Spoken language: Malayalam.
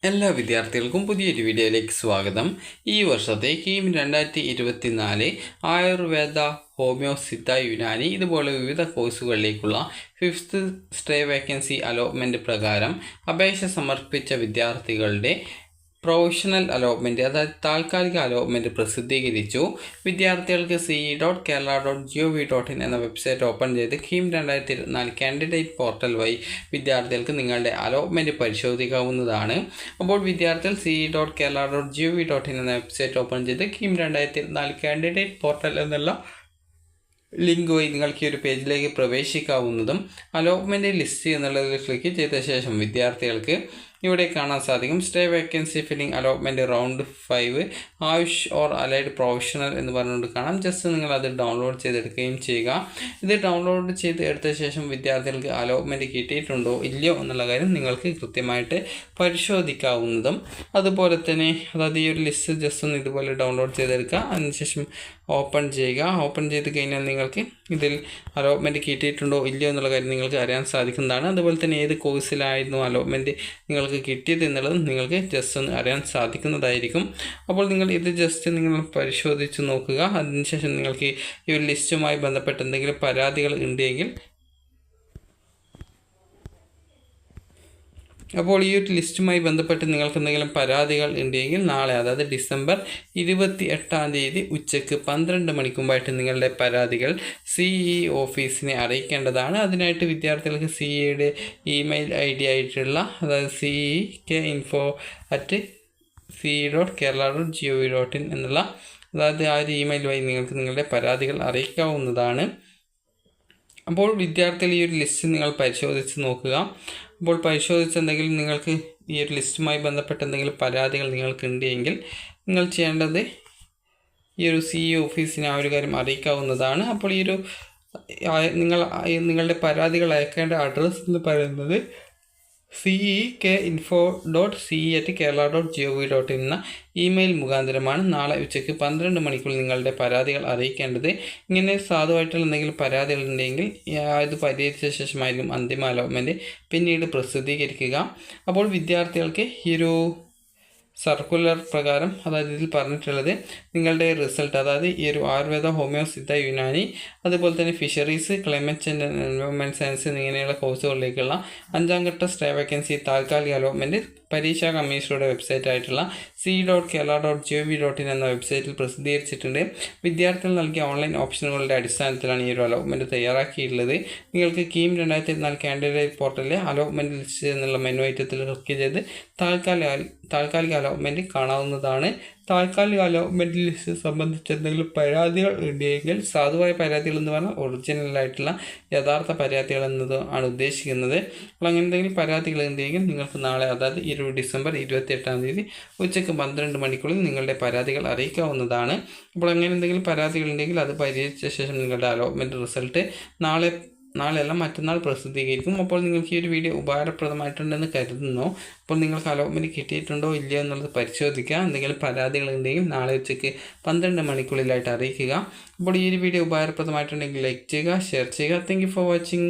എല്ലാ വിദ്യാർത്ഥികൾക്കും പുതിയൊരു വീഡിയോയിലേക്ക് സ്വാഗതം. ഈ വർഷത്തെ കീം 2024 ആയുർവേദ, ഹോമിയോ, സിദ്ധ, യുനാനി ഇതുപോലെ വിവിധ കോഴ്സുകളിലേക്കുള്ള 5th സ്റ്റേ വേക്കൻസി അലോട്ട്മെൻറ്റ് പ്രകാരം അപേക്ഷ സമർപ്പിച്ച വിദ്യാർത്ഥികളുടെ പ്രൊവിഷണൽ അലോട്ട്മെൻറ്റ്, അതായത് താൽക്കാലിക അലോട്ട്മെൻറ്റ് പ്രസിദ്ധീകരിച്ചു. വിദ്യാർത്ഥികൾക്ക് ce.kerala.gov.in എന്ന വെബ്സൈറ്റ് ഓപ്പൺ ചെയ്ത് കീം 2024 കാൻഡിഡേറ്റ് പോർട്ടൽ വഴി വിദ്യാർത്ഥികൾക്ക് നിങ്ങളുടെ അലോട്ട്മെൻറ്റ് പരിശോധിക്കാവുന്നതാണ്. അപ്പോൾ വിദ്യാർത്ഥികൾ ce.kerala.gov.in എന്ന വെബ്സൈറ്റ് ഓപ്പൺ ചെയ്ത് കീം 2024 കാൻഡിഡേറ്റ് പോർട്ടൽ എന്നുള്ള ലിങ്ക് വഴി നിങ്ങൾക്ക് ഈ ഒരു പേജിലേക്ക് പ്രവേശിക്കാവുന്നതും അലോട്ട്മെൻറ്റ് ലിസ്റ്റ് എന്നുള്ളതിൽ ക്ലിക്ക് ചെയ്ത ശേഷം വിദ്യാർത്ഥികൾക്ക് ഇവിടെ കാണാൻ സാധിക്കും stay vacancy filling allotment round 5 Ayush or allied professional എന്ന് പറഞ്ഞുകൊണ്ട് കാണാം. ജസ്റ്റ് നിങ്ങൾ അത് ഡൗൺലോഡ് ചെയ്തെടുക്കുകയും ചെയ്യുക. ഇത് ഡൗൺലോഡ് ചെയ്ത് എടുത്ത ശേഷം വിദ്യാർത്ഥികൾക്ക് അലോട്ട്മെൻറ്റ് കിട്ടിയിട്ടുണ്ടോ ഇല്ലയോ എന്നുള്ള കാര്യം നിങ്ങൾക്ക് കൃത്യമായിട്ട് പരിശോധിക്കാവുന്നതും. അതുപോലെ തന്നെ അതായത് ഈ ഒരു ലിസ്റ്റ് ജസ്റ്റ് ഒന്ന് ഇതുപോലെ ഡൗൺലോഡ് ചെയ്തെടുക്കുക. അതിനുശേഷം ഓപ്പൺ ചെയ്യുക. ഓപ്പൺ ചെയ്ത് കഴിഞ്ഞാൽ നിങ്ങൾക്ക് ഇതിൽ അലോട്ട്മെൻറ്റ് കിട്ടിയിട്ടുണ്ടോ ഇല്ലയോ എന്നുള്ള കാര്യം നിങ്ങൾക്ക് അറിയാൻ സാധിക്കുന്നതാണ്. അതുപോലെ തന്നെ ഏത് കോഴ്സിലായിരുന്നു അലോട്ട്മെൻറ്റ് നിങ്ങൾക്ക് കിട്ടിയത് എന്നുള്ളത് നിങ്ങൾക്ക് ജസ്റ്റ് ഒന്ന് അറിയാൻ സാധിക്കുന്നതായിരിക്കും. അപ്പോൾ നിങ്ങൾ ഇത് ജസ്റ്റ് നിങ്ങൾ പരിശോധിച്ച് നോക്കുക. അതിനുശേഷം നിങ്ങൾക്ക് ഈ ഒരു ലിസ്റ്റുമായി ബന്ധപ്പെട്ട് എന്തെങ്കിലും പരാതികൾ ഉണ്ടെങ്കിൽ അപ്പോൾ ഈ ഒരു ലിസ്റ്റുമായി ബന്ധപ്പെട്ട് നിങ്ങൾക്ക് എന്തെങ്കിലും പരാതികൾ ഉണ്ടെങ്കിൽ നാളെ, അതായത് ഡിസംബർ 28 ഉച്ചയ്ക്ക് 12 മണിക്ക് മുമ്പായിട്ട് നിങ്ങളുടെ പരാതികൾ CE ഓഫീസിനെ അറിയിക്കേണ്ടതാണ്. അതിനായിട്ട് വിദ്യാർത്ഥികൾക്ക് CEയുടെ ഇമെയിൽ ID ആയിട്ടുള്ള, അതായത് ce.kerala.gov.in എന്നുള്ള, അതായത് ആ ഒരു ഇമെയിൽ വഴി നിങ്ങൾക്ക് നിങ്ങളുടെ പരാതികൾ അറിയിക്കാവുന്നതാണ്. അപ്പോൾ വിദ്യാർത്ഥികൾ ഈ ഒരു ലിസ്റ്റ് നിങ്ങൾ പരിശോധിച്ച് നോക്കുക. അപ്പോൾ പരിശോധിച്ചെന്തെങ്കിലും നിങ്ങൾക്ക് ഈ ഒരു ലിസ്റ്റുമായി ബന്ധപ്പെട്ട് എന്തെങ്കിലും പരാതികൾ നിങ്ങൾക്കുണ്ടെങ്കിൽ നിങ്ങൾ ചെയ്യേണ്ടത് ഈ ഒരു CE ഓഫീസിനെ ആ ഒരു കാര്യം അറിയിക്കാവുന്നതാണ്. അപ്പോൾ ഈ ഒരു നിങ്ങളുടെ പരാതികൾ അയക്കേണ്ട അഡ്രസ്സ് എന്ന് പറയുന്നത് cek.info.ce@kerala.gov.in എന്ന ഇമെയിൽ മുഖാന്തരമാണ് നാളെ ഉച്ചയ്ക്ക് 12 മണിക്കുള്ളിൽ നിങ്ങളുടെ പരാതികൾ അറിയിക്കേണ്ടത്. ഇങ്ങനെ സാധുവായിട്ടുള്ള എന്തെങ്കിലും പരാതികൾ ഉണ്ടെങ്കിൽ ഇത് പരിഹരിച്ച ശേഷമായിരിക്കും അന്തിമ അലോട്ട്മെൻറ്റ് പിന്നീട് പ്രസിദ്ധീകരിക്കുക. അപ്പോൾ വിദ്യാർത്ഥികൾക്ക് ഈ ഒരു സർക്കുലർ പ്രകാരം, അതായത് ഇതിൽ പറഞ്ഞിട്ടുള്ളത് നിങ്ങളുടെ റിസൾട്ട്, അതായത് ഈ ഒരു ആയുർവേദ, ഹോമിയോ, സിദ്ധ, യുനാനി, അതുപോലെ തന്നെ fisheries, climate and environment science എന്നിങ്ങനെയുള്ള കോഴ്സുകളിലേക്കുള്ള 5ാം ഘട്ട സ്റ്റേ വേക്കൻസി താൽക്കാലിക അലോട്ട്മെൻറ്റ് പരീക്ഷാ കമ്മീഷനുടെ വെബ്സൈറ്റ് ആയിട്ടുള്ള ce.kerala.gov.in എന്ന വെബ്സൈറ്റിൽ പ്രസിദ്ധീകരിച്ചിട്ടുണ്ട്. വിദ്യാർത്ഥികൾ നൽകിയ ഓൺലൈൻ ഓപ്ഷനുകളുടെ അടിസ്ഥാനത്തിലാണ് ഈ ഒരു അലോട്ട്മെൻറ്റ് തയ്യാറാക്കിയിട്ടുള്ളത്. നിങ്ങൾക്ക് കീം 2024 കാൻഡിഡേറ്റ് പോർട്ടലിലെ അലോട്ട്മെൻറ്റ് ലിസ്റ്റ് എന്നുള്ള മെനു ഐറ്റത്തിൽ ക്ലിക്ക് ചെയ്ത് താൽക്കാലിക അലോട്ട്മെൻറ്റ് കാണാവുന്നതാണ്. താൽക്കാലിക അലോട്ട്മെൻറ്റ് ലിസ്റ്റ് സംബന്ധിച്ച് എന്തെങ്കിലും പരാതികൾ ഉണ്ടെങ്കിൽ, സാധുവായ പരാതികൾ എന്ന് പറഞ്ഞാൽ ഒറിജിനലായിട്ടുള്ള യഥാർത്ഥ പരാതികൾ എന്നത് ആണ് ഉദ്ദേശിക്കുന്നത്. അപ്പോൾ അങ്ങനെ എന്തെങ്കിലും പരാതികൾ ഉണ്ടെങ്കിൽ നിങ്ങൾക്ക് നാളെ, അതായത് ഡിസംബർ 28 ഉച്ചയ്ക്ക് 12 മണിക്കുള്ളിൽ നിങ്ങളുടെ പരാതികൾ അറിയിക്കാവുന്നതാണ്. അപ്പോൾ അങ്ങനെ എന്തെങ്കിലും പരാതികൾ ഉണ്ടെങ്കിൽ അത് പരിഹരിച്ച ശേഷം നിങ്ങളുടെ അലോട്ട്മെൻറ്റ് റിസൾട്ട് നാളെയല്ല മറ്റന്നാൾ പ്രസിദ്ധീകരിക്കും. അപ്പോൾ നിങ്ങൾക്ക് ഈ ഒരു വീഡിയോ ഉപകാരപ്രദമായിട്ടുണ്ടെന്ന് കരുതുന്നു. അപ്പോൾ നിങ്ങൾക്ക് അലോട്ട്മെൻറ്റ് കിട്ടിയിട്ടുണ്ടോ ഇല്ലയോ എന്നുള്ളത് പരിശോധിക്കുക. എന്തെങ്കിലും പരാതികൾ ഉണ്ടെങ്കിൽ നാളെ ഉച്ചയ്ക്ക് 12 മണിക്കുള്ളിലായിട്ട് അറിയിക്കുക. അപ്പോൾ ഈ ഒരു വീഡിയോ ഉപകാരപ്രദമായിട്ടുണ്ടെങ്കിൽ ലൈക്ക് ചെയ്യുക, ഷെയർ ചെയ്യുക. Thank you for watching.